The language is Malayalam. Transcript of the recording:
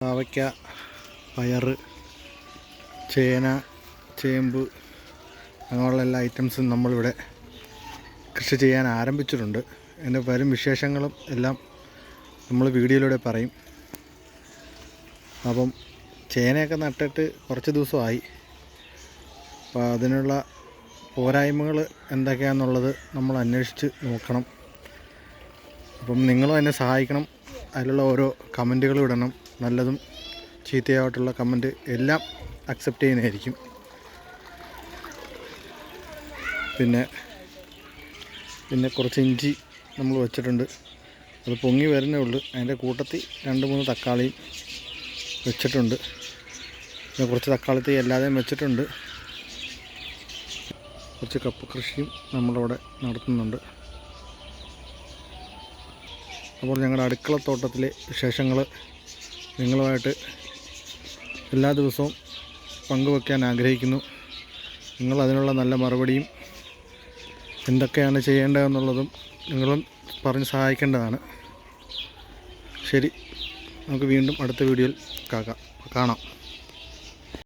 പാവയ്ക്ക, പയർ, ചേന, ചേമ്പ് അങ്ങനെയുള്ള എല്ലാ ഐറ്റംസും നമ്മളിവിടെ കൃഷി ചെയ്യാൻ ആരംഭിച്ചിട്ടുണ്ട്. അതിൻ്റെ വരും വിശേഷങ്ങളും എല്ലാം നമ്മൾ വീഡിയോയിലൂടെ പറയും. അപ്പം ചേനയൊക്കെ നട്ടിട്ട് കുറച്ച് ദിവസമായി. അപ്പോൾ അതിനുള്ള പോരായ്മകൾ എന്തൊക്കെയാണെന്നുള്ളത് നമ്മൾ അന്വേഷിച്ച് നോക്കണം. അപ്പം നിങ്ങളും എന്നെ സഹായിക്കണം. അതിലുള്ള ഓരോ കമൻറ്റുകളും ഇടണം. നല്ലതും ചീത്തയായിട്ടുള്ള കമൻറ്റ് എല്ലാം അക്സെപ്റ്റ് ചെയ്യുന്നതായിരിക്കും. പിന്നെ കുറച്ച് ഇഞ്ചി നമ്മൾ വെച്ചിട്ടുണ്ട്. അത് പൊങ്ങി വരുന്നേ ഉള്ളൂ. അതിൻ്റെ കൂട്ടത്തിൽ 2-3 തക്കാളിയും വെച്ചിട്ടുണ്ട്. പിന്നെ കുറച്ച് തക്കാളി എല്ലാതെയും വെച്ചിട്ടുണ്ട്. കുറച്ച് കപ്പ കൃഷിയും നമ്മളിവിടെ നടത്തുന്നുണ്ട്. അപ്പോൾ ഞങ്ങളുടെ അടുക്കളത്തോട്ടത്തിലെ വിശേഷങ്ങൾ നിങ്ങളുമായിട്ട് എല്ലാ ദിവസവും പങ്കുവയ്ക്കാൻ ആഗ്രഹിക്കുന്നു. നിങ്ങളതിനുള്ള നല്ല മറുപടിയും എന്തൊക്കെയാണ് ചെയ്യേണ്ടതെന്നുള്ളതും നിങ്ങളും പറഞ്ഞ് സഹായിക്കേണ്ടതാണ്. ശരി, നമുക്ക് വീണ്ടും അടുത്ത വീഡിയോയിൽ കാണാം.